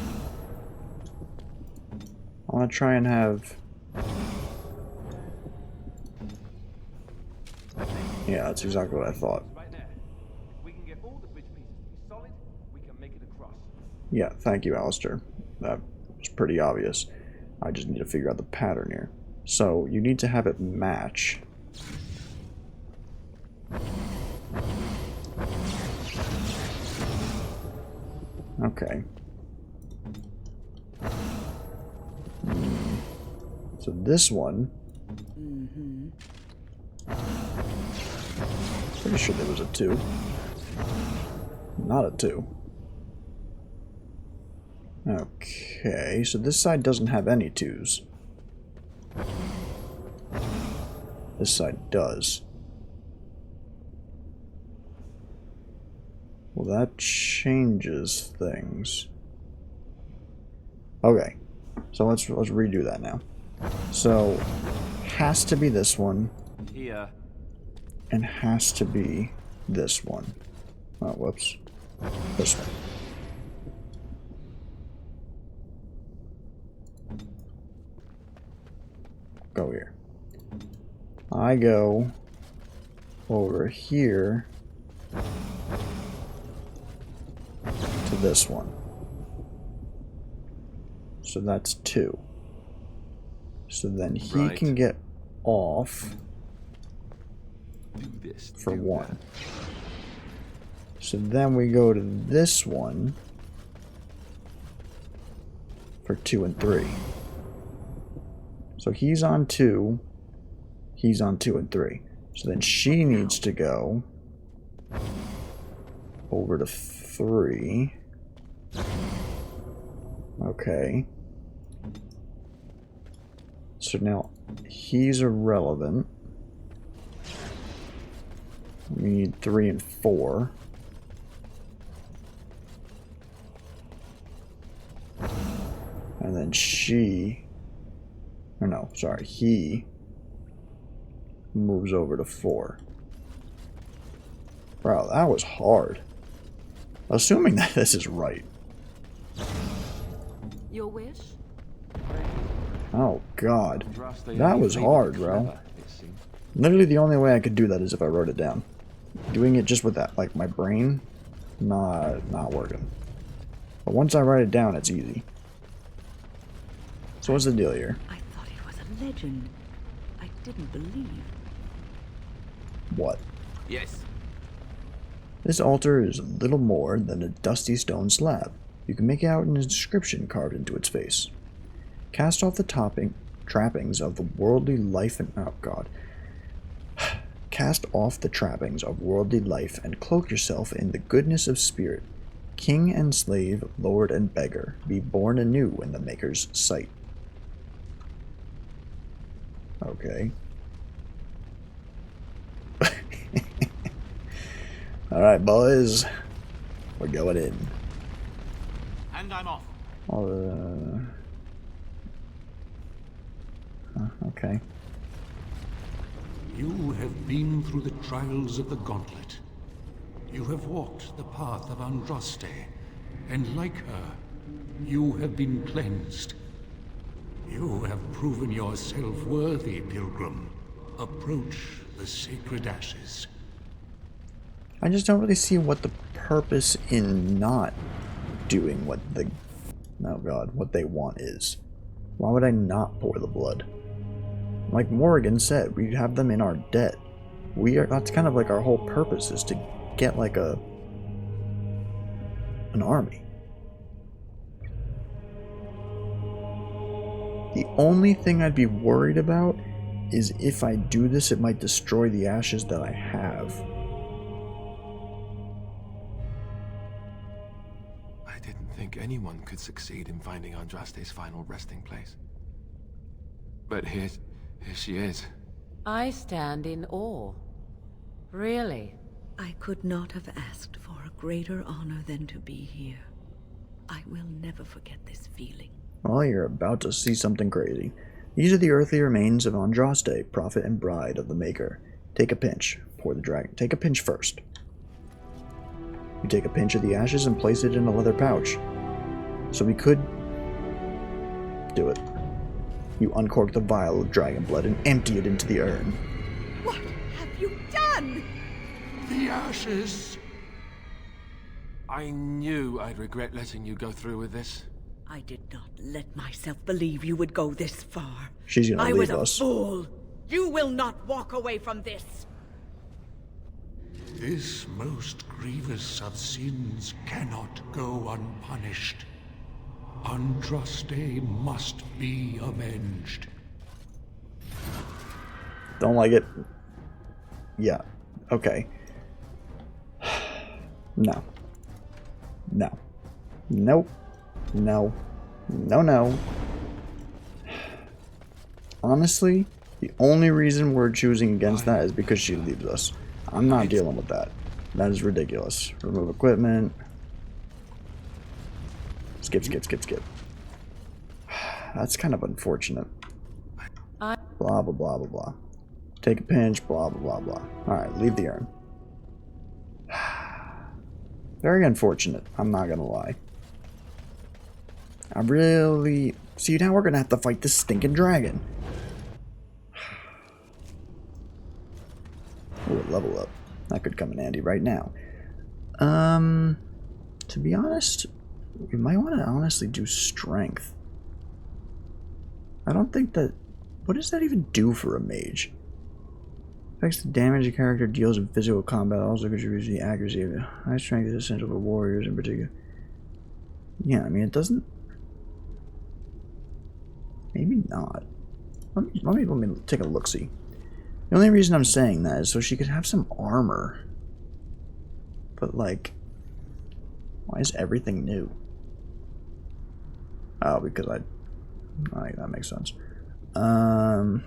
I want to try and have... Yeah, that's exactly what I thought. Yeah, thank you, Alistair. That was pretty obvious. I just need to figure out the pattern here. So, you need to have it match. Okay. So this one... Pretty sure there was a 2. Not a 2. Okay, so this side doesn't have any 2s. This side does. Well, that changes things. Okay, so let's redo that now. So, has to be this one. Here. And has to be this one. Oh, whoops. This one. Go here. I go over here to this one. So that's 2. So then he can get off for 1. So then we go to this one for 2 and 3. So he's on 2, he's on 2 and 3. So then she needs to go over to 3. Okay. So now he's irrelevant. We need 3 and 4. And then she... Or no, sorry, he moves over to 4. Wow, that was hard. Assuming that this is right. Your wish? Oh god. That was hard, bro. Literally the only way I could do that is if I wrote it down. Doing it just with that, like my brain, not working. But once I write it down, it's easy. So what's the deal here? I thought it was a legend. I didn't believe. What? Yes. This altar is little more than a dusty stone slab. You can make out an inscription carved into its face. Cast off the trappings of the worldly life and... Oh, God. Cast off the trappings of worldly life and cloak yourself in the goodness of spirit. King and slave, lord and beggar, be born anew in the Maker's sight. Okay. Alright, boys. We're going in. And I'm off. Okay. You have been through the trials of the Gauntlet. You have walked the path of Andraste, and like her, you have been cleansed. You have proven yourself worthy, Pilgrim. Approach the sacred ashes. I just don't really see what the purpose in not doing what the... Oh god, what they want is. Why would I not pour the blood? Like Morrigan said, we have them in our debt. That's kind of like our whole purpose, is to get like an army. The only thing I'd be worried about is if I do this, it might destroy the ashes that I have. I didn't think anyone could succeed in finding Andraste's final resting place. But here she is. I stand in awe. Really? I could not have asked for a greater honor than to be here. I will never forget this feeling. Well, you're about to see something crazy. These are the earthly remains of Andraste, prophet and bride of the Maker. Take a pinch. Pour the dragon. Take a pinch first. You take a pinch of the ashes and place it in a leather pouch. So we could do it. You uncork the vial of dragon blood and empty it into the urn. What have you done? The ashes! I knew I'd regret letting you go through with this. I did not let myself believe you would go this far. She's gonna leave us. I was a fool. You will not walk away from this. This most grievous of sins cannot go unpunished. Andraste must be avenged. Don't like it. Yeah. Okay. No. No. Nope. No. No, no. Honestly, the only reason we're choosing against that is because she leaves us. I'm not dealing with that. That is ridiculous. Remove equipment. Skip, skip, skip, skip. That's kind of unfortunate. Blah, blah, blah, blah, blah. Take a pinch, blah, blah, blah, blah. Alright, leave the urn. Very unfortunate, I'm not gonna lie. I really... See, now we're gonna have to fight this stinking dragon. Ooh, level up. That could come in handy right now. To be honest, we might want to honestly do strength. I don't think that... What does that even do for a mage? Affects the damage a character deals in physical combat, also contributes to the accuracy of it. High strength is essential for warriors in particular. Yeah, I mean, it doesn't... Maybe not. Let me take a look-see. The only reason I'm saying that is so she could have some armor. But, like... Why is everything new? Oh, because Alright, that makes sense. Alright,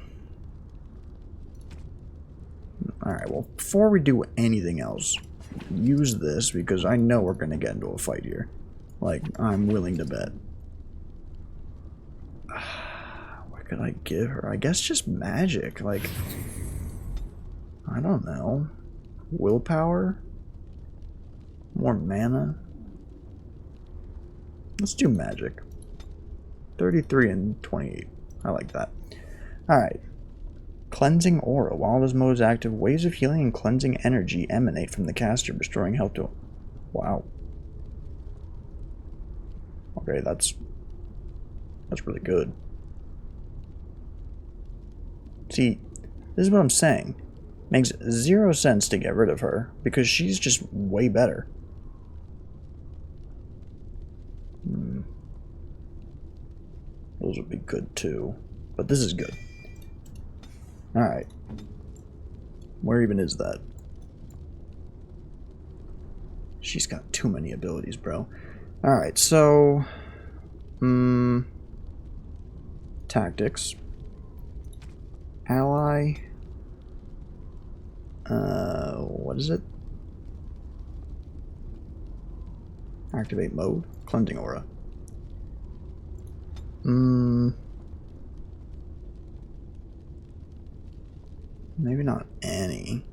well, before we do anything else, use this, because I know we're going to get into a fight here. Like, I'm willing to bet. What could I give her? I guess just magic. Like, I don't know. Willpower? More mana? Let's do magic. 33 and 28. I like that. Alright. Cleansing Aura. While this mode is active, waves of healing and cleansing energy emanate from the caster, restoring health to... Wow. Okay, that's really good. See, this is what I'm saying. Makes 0 sense to get rid of her, because she's just way better. Those would be good too. But this is good. Alright. Where even is that? She's got too many abilities, bro. Alright, so... tactics. Ally. What is it? Activate mode. Cleansing aura. Maybe not any.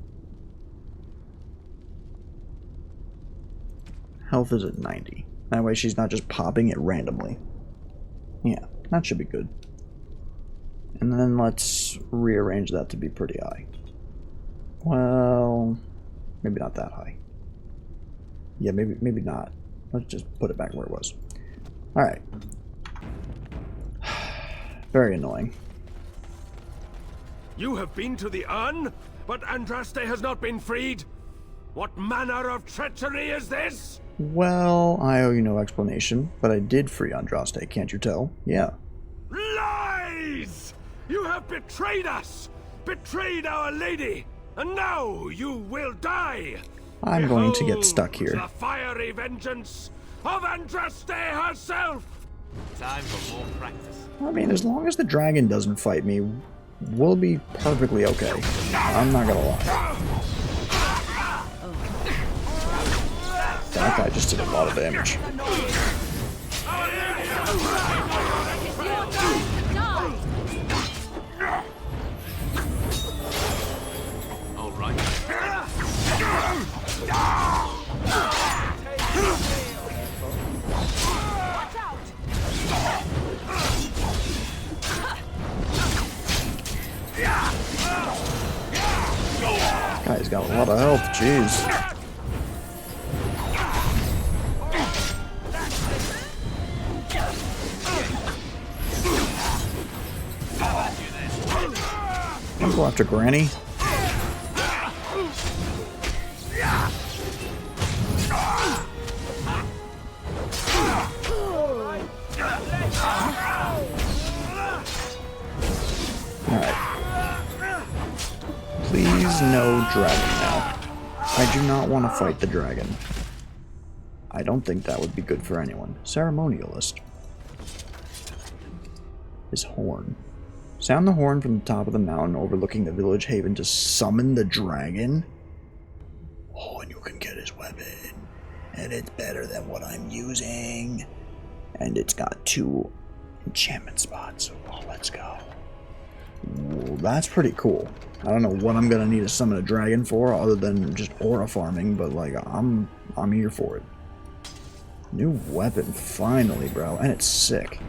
Health is at 90. That way she's not just popping it randomly. Yeah, that should be good. And then let's rearrange that to be pretty high. Well, maybe not that high. Yeah, maybe not. Let's just put it back where it was. Alright. Very annoying. You have been to the urn, but Andraste has not been freed? What manner of treachery is this? Well, I owe you no explanation, but I did free Andraste, can't you tell? Yeah. Lies! You have betrayed us! Betrayed our lady! And now you will die! I'm going to get stuck here. The fiery vengeance of Andraste herself! Time for more practice. I mean, as long as the dragon doesn't fight me, we'll be perfectly okay. I'm not gonna lie. That guy just did a lot of damage. All right. Guy's got a lot of health, jeez. I'll go after Granny. Alright. Please no dragon now. I do not want to fight the dragon. I don't think that would be good for anyone. Ceremonialist. His horn. Sound the horn from the top of the mountain overlooking the village haven to summon the dragon. Oh, and you can get his weapon. And it's better than what I'm using. And it's got 2 enchantment spots. Oh, let's go. Ooh, that's pretty cool. I don't know what I'm gonna need to summon a dragon for other than just aura farming, but like I'm here for it. New weapon, finally, bro, and it's sick.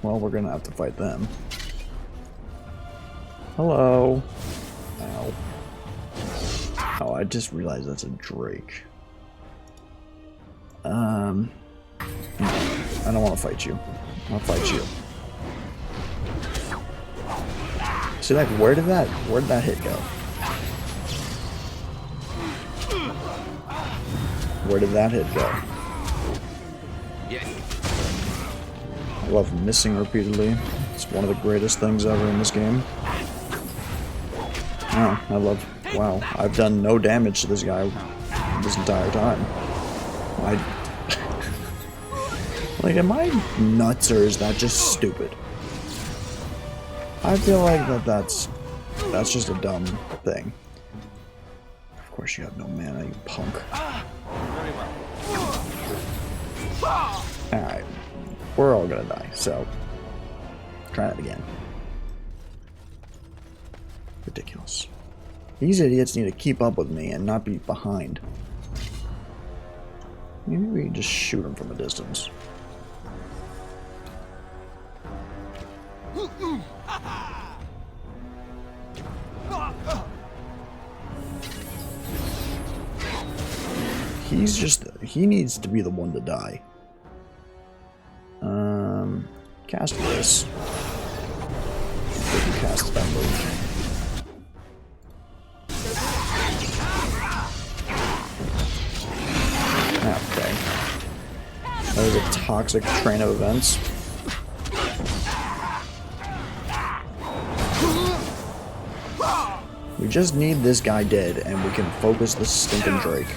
Well, we're gonna have to fight them. Hello. Ow. Oh, I just realized that's a Drake. I don't want to fight you. I'll fight you. See, like, where did that hit go? Where did that hit go? I love missing repeatedly. It's one of the greatest things ever in this game. Oh, I love... Wow, I've done no damage to this guy this entire time. Like, am I nuts or is that just stupid? I feel like that's just a dumb thing. Of course you have no mana, you punk. Alright. We're all gonna die, so try that again. Ridiculous. These idiots need to keep up with me and not be behind. Maybe we can just shoot them from a distance. He needs to be the one to die. Cast this. We can cast that move. Okay. That was a toxic train of events. We just need this guy dead, and we can focus the stinking Drake.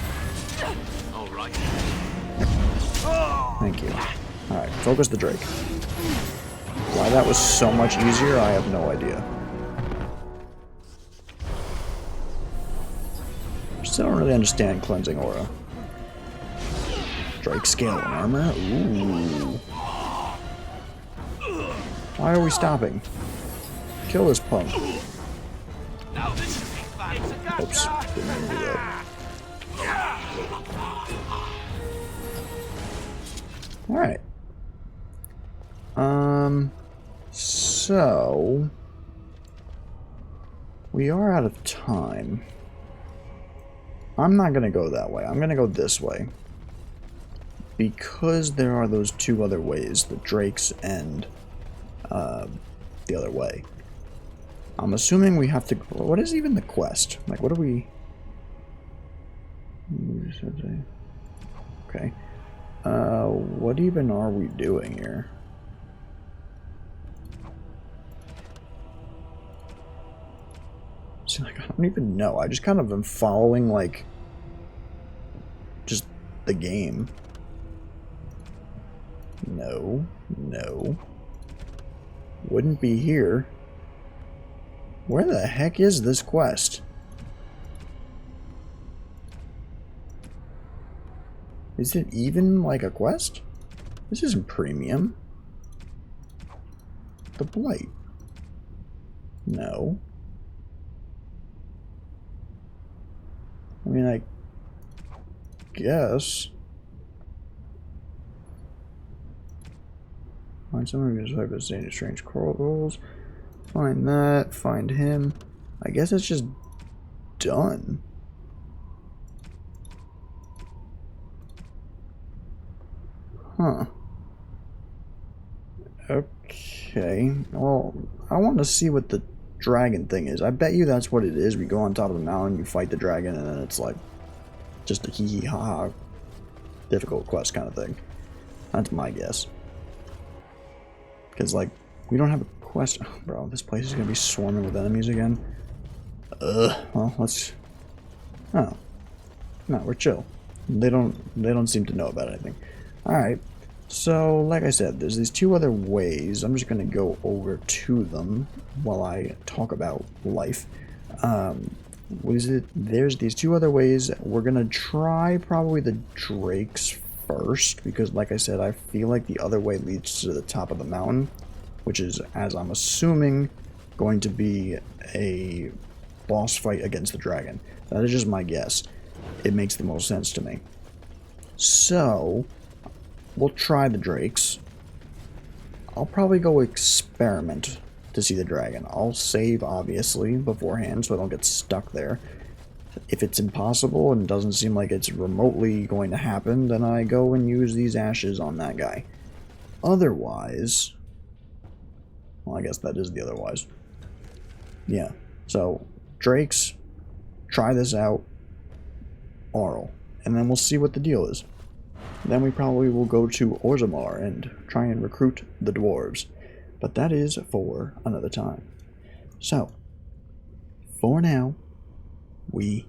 Alright. Thank you. Alright, focus the Drake. Why that was so much easier, I have no idea. Still don't really understand cleansing aura. Drake scale armor? Ooh. Why are we stopping? Kill this punk. Oops, didn't mean to do that. Alright. So we are out of time. I'm not gonna go that way. I'm gonna go this way. Because there are those two other ways, the Drakes and the other way. I'm assuming we have to... What is even the quest? Like, what are we... Okay. What even are we doing here? See, like, I don't even know. I just kind of am following, like, just the game. No. No. Wouldn't be here. Where the heck is this quest? Is it even like a quest? This isn't premium. The Blight. No. I mean, I guess. Find someone who's type of saying strange coral rolls. Find that. Find him. I guess it's just done. Huh. Okay. Well, I want to see what the dragon thing is. I bet you that's what it is. We go on top of the mountain, you fight the dragon, and then it's like just a hee hee ha ha difficult quest kind of thing. That's my guess. Because, like, we don't have a quest. Oh, bro, this place is going to be swarming with enemies again. Well, let's... Oh. No, we're chill. They don't seem to know about anything. Alright. So, like I said, there's these two other ways. I'm just going to go over to them while I talk about life. What is it? There's these two other ways. We're going to try probably the Drakes first, because like I said, I feel like the other way leads to the top of the mountain, which is, as I'm assuming, going to be a boss fight against the dragon. That is just my guess. It makes the most sense to me. So, we'll try the Drakes. I'll probably go experiment to see the dragon. I'll save, obviously, beforehand so I don't get stuck there. If it's impossible and doesn't seem like it's remotely going to happen, then I go and use these ashes on that guy. Otherwise... Well, I guess that is the otherwise. Yeah. So, Drakes, try this out. Oral. And then we'll see what the deal is. Then we probably will go to Orzammar and try and recruit the dwarves. But that is for another time. So, for now, we